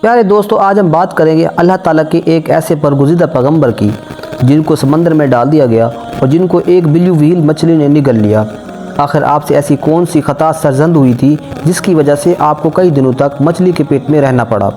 پیارے دوستو، آج ہم بات کریں گے اللہ تعالیٰ کے ایک ایسے برگزیدہ پیغمبر کی جن کو سمندر میں ڈال دیا گیا اور جن کو ایک بلیو وہیل مچھلی نے نگل لیا۔ آخر آپ سے ایسی کون سی خطا سرزد ہوئی تھی جس کی وجہ سے آپ کو کئی دنوں تک مچھلی کے پیٹ میں رہنا پڑا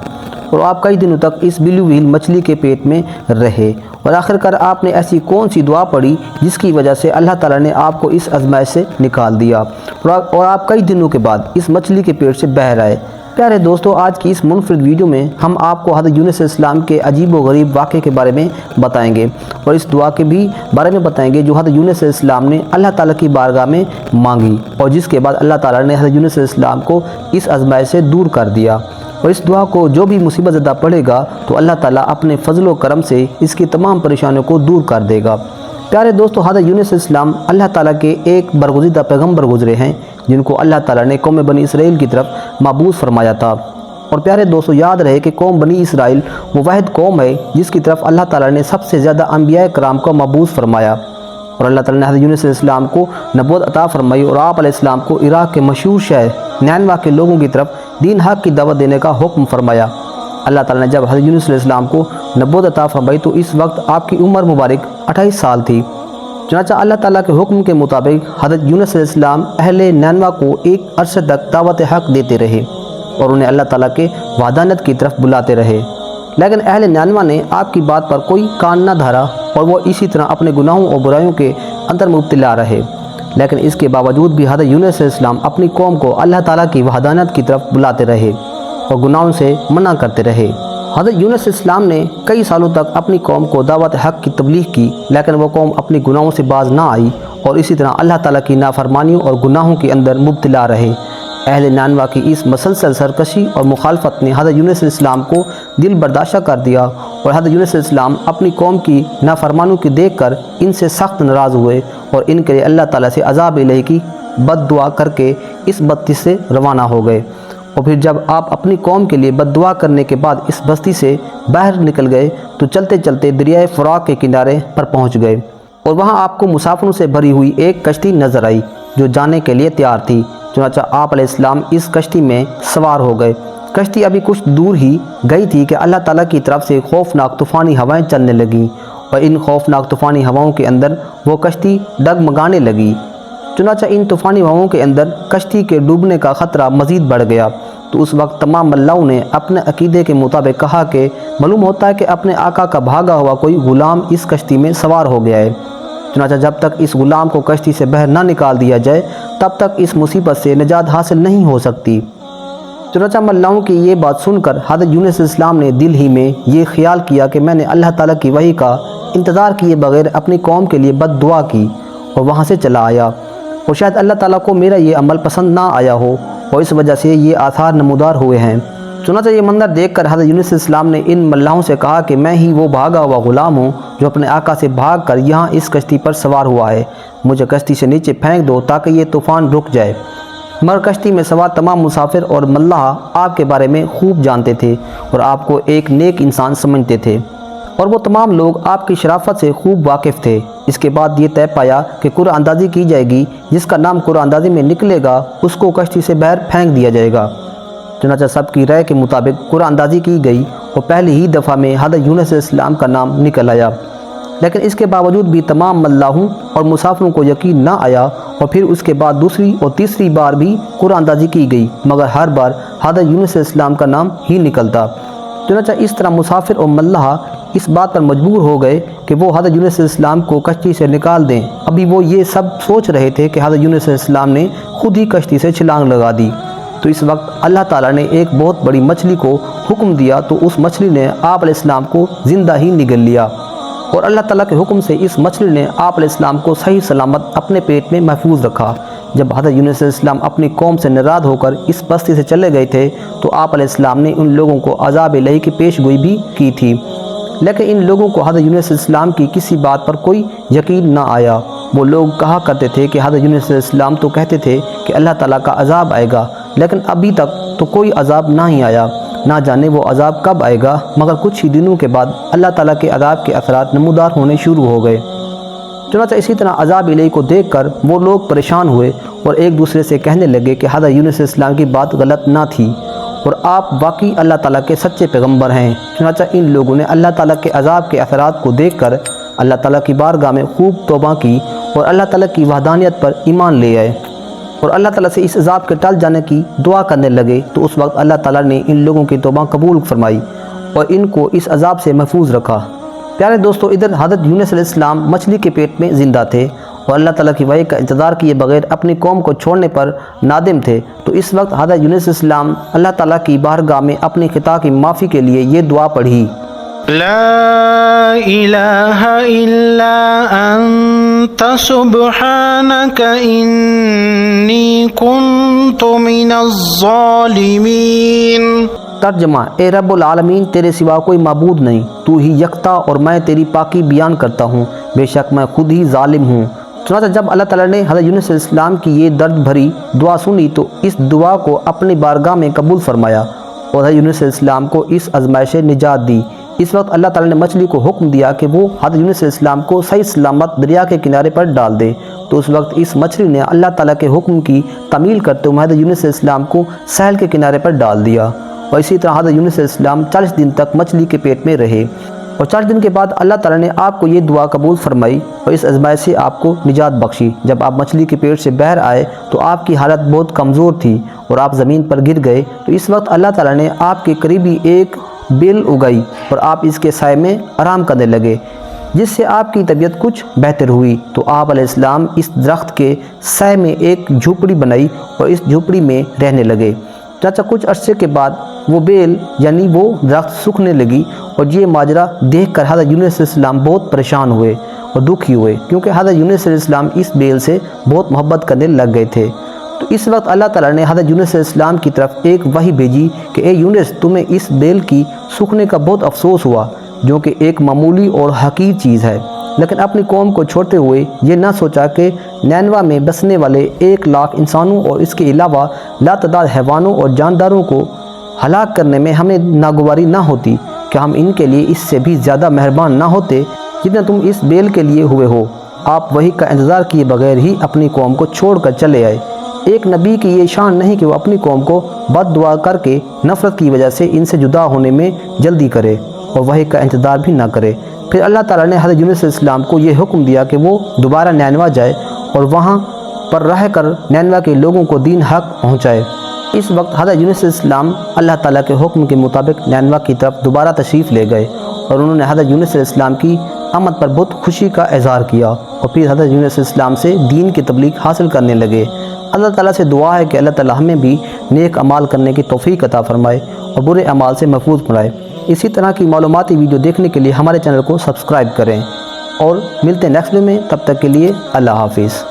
اور آپ کئی دنوں تک اس بلیو وہیل مچھلی کے پیٹ میں رہے، اور آخر کار آپ نے ایسی کون سی دعا پڑھی جس کی وجہ سے اللہ تعالیٰ نے آپ کو اس آزمائش سے نکال دیا اور آپ کئی دنوں کے بعد اس مچھلی کے پیٹ سے باہر آئے۔ پیارے دوستو، آج کی اس منفرد ویڈیو میں ہم آپ کو حضرت یونس علیہ السلام کے عجیب و غریب واقعے کے بارے میں بتائیں گے اور اس دعا کے بھی بارے میں بتائیں گے جو حضرت یونس علیہ السلام نے اللہ تعالیٰ کی بارگاہ میں مانگی اور جس کے بعد اللہ تعالیٰ نے حضرت یونس علیہ السلام کو اس آزمائش سے دور کر دیا۔ اور اس دعا کو جو بھی مصیبت زدہ پڑھے گا تو اللہ تعالیٰ اپنے فضل و کرم سے اس کی تمام پریشانیوں کو دور کر دے گا۔ پیارے دوستو، حضرت یونس علیہ السلام اللہ تعالیٰ کے ایک برگزیدہ پیغمبر گزرے ہیں جن کو اللہ تعالیٰ نے قوم بنی اسرائیل کی طرف مبعوث فرمایا تھا۔ اور پیارے دوستو، یاد رہے کہ قوم بنی اسرائیل وہ واحد قوم ہے جس کی طرف اللہ تعالیٰ نے سب سے زیادہ انبیاء کرام کو مبعوث فرمایا، اور اللہ تعالیٰ نے حضرت یونس علیہ السلام کو نبوت عطا فرمائی اور آپ علیہ السلام کو عراق کے مشہور شہر نینوا کے لوگوں کی طرف دین حق کی دعوت دینے کا حکم فرمایا۔ اللہ تعالیٰ نے جب حضرت یونس علیہ السلام کو نبوت عطا فرمائی تو اس وقت آپ کی عمر مبارک 28 سال تھی۔ چنانچہ اللہ تعالیٰ کے حکم کے مطابق حضرت یونس علیہ السلام اہل نینوا کو ایک عرصے تک دعوت حق دیتے رہے اور انہیں اللہ تعالیٰ کے وحدانیت کی طرف بلاتے رہے، لیکن اہل نینوا نے آپ کی بات پر کوئی کان نہ دھرا اور وہ اسی طرح اپنے گناہوں اور برائیوں کے اندر مبتلا رہے۔ لیکن اس کے باوجود بھی حضرت یونس علیہ السلام اپنی قوم کو اللہ تعالیٰ کی وحدانیت کی طرف بلاتے رہے اور گناہوں سے منع کرتے رہے۔ حضرت یونس علیہ السلام نے کئی سالوں تک اپنی قوم کو دعوت حق کی تبلیغ کی، لیکن وہ قوم اپنی گناہوں سے باز نہ آئی اور اسی طرح اللہ تعالیٰ کی نافرمانیوں اور گناہوں کے اندر مبتلا رہے۔ اہل نینوا کی اس مسلسل سرکشی اور مخالفت نے حضرت یونس علیہ السلام کو دل برداشتہ کر دیا اور حضرت یونس علیہ السلام اپنی قوم کی نافرمانیوں کو دیکھ کر ان سے سخت ناراض ہوئے اور ان کے لیے اللہ تعالیٰ سے عذاب الہی کی بد دعا کر کے اس بستی سے روانہ ہو گئے۔ اور پھر جب آپ اپنی قوم کے لیے بد دعا کرنے کے بعد اس بستی سے باہر نکل گئے تو چلتے چلتے دریائے فرات کے کنارے پر پہنچ گئے اور وہاں آپ کو مسافروں سے بھری ہوئی ایک کشتی نظر آئی جو جانے کے لیے تیار تھی۔ چنانچہ آپ علیہ السلام اس کشتی میں سوار ہو گئے۔ کشتی ابھی کچھ دور ہی گئی تھی کہ اللہ تعالیٰ کی طرف سے خوفناک طوفانی ہوائیں چلنے لگیں اور ان خوفناک طوفانی ہواؤں کے اندر وہ کشتی ڈگمگانے لگی۔ چنانچہ ان طوفانی ہواؤں کے اندر کشتی کے ڈوبنے کا خطرہ مزید بڑھ گیا۔ تو اس وقت تمام ملاؤں نے اپنے عقیدے کے مطابق کہا کہ معلوم ہوتا ہے کہ اپنے آقا کا بھاگا ہوا کوئی غلام اس کشتی میں سوار ہو گیا ہے۔ چنانچہ جب تک اس غلام کو کشتی سے باہر نہ نکال دیا جائے تب تک اس مصیبت سے نجات حاصل نہیں ہو سکتی۔ چنانچہ ملاؤں کی یہ بات سن کر حضرت یونس علیہ السلام نے دل ہی میں یہ خیال کیا کہ میں نے اللہ تعالیٰ کی وحی کا انتظار کیے بغیر اپنی قوم کے لیے بد دعا کی اور وہاں سے چلا آیا، اور شاید اللہ تعالیٰ کو میرا یہ عمل پسند نہ آیا ہو اور اس وجہ سے یہ آثار نمودار ہوئے ہیں۔ چنانچہ یہ منظر دیکھ کر حضرت یونس علیہ السلام نے ان ملاحوں سے کہا کہ میں ہی وہ بھاگا ہوا غلام ہوں جو اپنے آقا سے بھاگ کر یہاں اس کشتی پر سوار ہوا ہے، مجھے کشتی سے نیچے پھینک دو تاکہ یہ طوفان رک جائے۔ مگر کشتی میں سوار تمام مسافر اور ملاح آپ کے بارے میں خوب جانتے تھے اور آپ کو ایک نیک انسان سمجھتے تھے، اور وہ تمام لوگ آپ کی شرافت سے خوب واقف تھے۔ اس کے بعد یہ طے پایا کہ قرعہ اندازی کی جائے گی، جس کا نام قرعہ اندازی میں نکلے گا اس کو کشتی سے باہر پھینک دیا جائے گا۔ چنانچہ سب کی رائے کے مطابق قرعہ اندازی کی گئی اور پہلی ہی دفعہ میں حضرت یونس علیہ السلام کا نام نکل آیا، لیکن اس کے باوجود بھی تمام ملاحوں اور مسافروں کو یقین نہ آیا اور پھر اس کے بعد دوسری اور تیسری بار بھی قرعہ اندازی کی گئی، مگر ہر بار حضرت یونس علیہ السلام کا نام ہی نکلتا۔ چنانچہ اس طرح مسافر اور ملاح اس بات پر مجبور ہو گئے کہ وہ حضرت یونس علیہ السلام کو کشتی سے نکال دیں۔ ابھی وہ یہ سب سوچ رہے تھے کہ حضرت یونس علیہ السلام نے خود ہی کشتی سے چھلانگ لگا دی۔ تو اس وقت اللہ تعالیٰ نے ایک بہت بڑی مچھلی کو حکم دیا تو اس مچھلی نے آپ علیہ السلام کو زندہ ہی نگل لیا، اور اللہ تعالیٰ کے حکم سے اس مچھلی نے آپ علیہ السلام کو صحیح سلامت اپنے پیٹ میں محفوظ رکھا۔ جب حضرت یونس علیہ السلام اپنی قوم سے ناراض ہو کر اس بستی سے چلے گئے تھے تو آپ علیہ السلام نے ان لوگوں کو عذاب الہی کی پیش گوئی بھی کی تھی، لیکن ان لوگوں کو حضرت یونس علیہ السلام کی کسی بات پر کوئی یقین نہ آیا۔ وہ لوگ کہا کرتے تھے کہ حضرت یونس علیہ السلام تو کہتے تھے کہ اللہ تعالیٰ کا عذاب آئے گا، لیکن ابھی تک تو کوئی عذاب نہ ہی آیا، نہ جانے وہ عذاب کب آئے گا۔ مگر کچھ ہی دنوں کے بعد اللہ تعالیٰ کے عذاب کے اثرات نمودار ہونے شروع ہو گئے۔ چنانچہ اسی طرح عذاب الہی کو دیکھ کر وہ لوگ پریشان ہوئے اور ایک دوسرے سے کہنے لگے کہ حضرت یونس علیہ السلام کی بات غلط نہ تھی اور آپ واقعی اللہ تعالیٰ کے سچے پیغمبر ہیں۔ چنانچہ ان لوگوں نے اللہ تعالیٰ کے عذاب کے اثرات کو دیکھ کر اللہ تعالیٰ کی بارگاہ میں خوب توبہ کی اور اللہ تعالیٰ کی وحدانیت پر ایمان لے آئے اور اللہ تعالیٰ سے اس عذاب کے ٹل جانے کی دعا کرنے لگے۔ تو اس وقت اللہ تعالیٰ نے ان لوگوں کی توبہ قبول فرمائی اور ان کو اس عذاب سے محفوظ رکھا۔ پیارے دوستو، ادھر حضرت یونس علیہ السلام مچھلی کے پیٹ میں زندہ تھے اور اللہ تعالیٰ کی وحی کا انتظار کیے بغیر اپنی قوم کو چھوڑنے پر نادم تھے۔ تو اس وقت حضرت یونس علیہ السلام اللہ تعالیٰ کی بارگاہ میں اپنی خطا کی معافی کے لیے یہ دعا پڑھی: لا الہ الا انت سبحانک انی کنت من الظالمین۔ ترجمہ: اے رب العالمین، تیرے سوا کوئی معبود نہیں، تو ہی یکتا اور میں تیری پاکی بیان کرتا ہوں، بے شک میں خود ہی ظالم ہوں۔ چنانچہ جب اللہ تعالیٰ نے حضرت یونس علیہ السلام کی یہ درد بھری دعا سنی تو اس دعا کو اپنی بارگاہ میں قبول فرمایا اور حضرت یونس علیہ السلام کو اس آزمائش سے نجات دی۔ اس وقت اللہ تعالیٰ نے مچھلی کو حکم دیا کہ وہ حضرت یونس علیہ السلام کو صحیح سلامت دریا کے کنارے پر ڈال دے۔ تو اس وقت اس مچھلی نے اللہ تعالیٰ کے حکم کی تعمیل کرتے ہوئے حضرت یونس علیہ السلام کو ساحل کے کنارے پر ڈال دیا اور اسی طرح حضرت یونس علیہ السلام 40 دن تک مچھلی کے پیٹ میں رہے اور 40 دن کے بعد اللہ تعالیٰ نے آپ کو یہ دعا قبول فرمائی اور اس آزمائش سے آپ کو نجات بخشی۔ جب آپ مچھلی کے پیٹ سے باہر آئے تو آپ کی حالت بہت کمزور تھی اور آپ زمین پر گر گئے۔ تو اس وقت اللہ تعالیٰ نے آپ کے قریبی ایک بیل اگائی اور آپ اس کے سائے میں آرام کرنے لگے، جس سے آپ کی طبیعت کچھ بہتر ہوئی۔ تو آپ علیہ السلام اس درخت کے سائے میں ایک جھوپڑی بنائی اور اس جھوپڑی میں رہنے لگے۔ چاچا کچھ عرصے کے بعد وہ بیل یعنی وہ درخت سوکھنے لگی اور یہ ماجرا دیکھ کر حضرت یونس علیہ السلام بہت پریشان ہوئے اور دکھی ہوئے، کیونکہ حضرت یونس علیہ السلام اس بیل سے بہت محبت کرنے لگ گئے تھے۔ تو اس وقت اللہ تعالیٰ نے حضرت یونس علیہ السلام کی طرف ایک وحی بھیجی کہ اے یونس، تمہیں اس بیل کی سوکھنے کا بہت افسوس ہوا، جو کہ ایک معمولی اور حقیر چیز ہے، لیکن اپنی قوم کو چھوڑتے ہوئے یہ نہ سوچا کہ نینوا میں بسنے والے 1 لاکھ انسانوں اور اس کے علاوہ لاتعداد حیوانوں اور جانداروں کو ہلاک کرنے میں ہمیں ناگواری نہ ہوتی کہ ہم ان کے لیے اس سے بھی زیادہ مہربان نہ ہوتے جتنا تم اس بیل کے لیے ہوئے ہو۔ آپ وحی کا انتظار کیے بغیر ہی اپنی قوم کو چھوڑ کر چلے آئے۔ ایک نبی کی یہ شان نہیں کہ وہ اپنی قوم کو بد دعا کر کے نفرت کی وجہ سے ان سے جدا ہونے میں جلدی کرے اور وحی کا انتظار بھی نہ کرے۔ پھر اللہ تعالیٰ نے حضرت یونس علیہ السلام کو یہ حکم دیا کہ وہ دوبارہ نینوا جائے اور وہاں پر رہ کر نینوا کے لوگوں کو دین حق پہنچائے۔ اس وقت حضرت یونس علیہ السلام اللہ تعالیٰ کے حکم کے مطابق نینوا کی طرف دوبارہ تشریف لے گئے اور انہوں نے حضرت یونس علیہ السلام کی آمد پر بہت خوشی کا اظہار کیا اور پھر حضرت یونس علیہ السلام سے دین کی تبلیغ حاصل کرنے لگے۔ اللہ تعالیٰ سے دعا ہے کہ اللہ تعالیٰ ہمیں بھی نیک اعمال کرنے کی توفیق عطا فرمائے اور برے اعمال سے محفوظ فرمائے۔ اسی طرح کی معلوماتی ویڈیو دیکھنے کے لیے ہمارے چینل کو سبسکرائب کریں اور ملتے ہیں نیکسٹ ویڈیو میں، تب تک کے لیے اللہ حافظ۔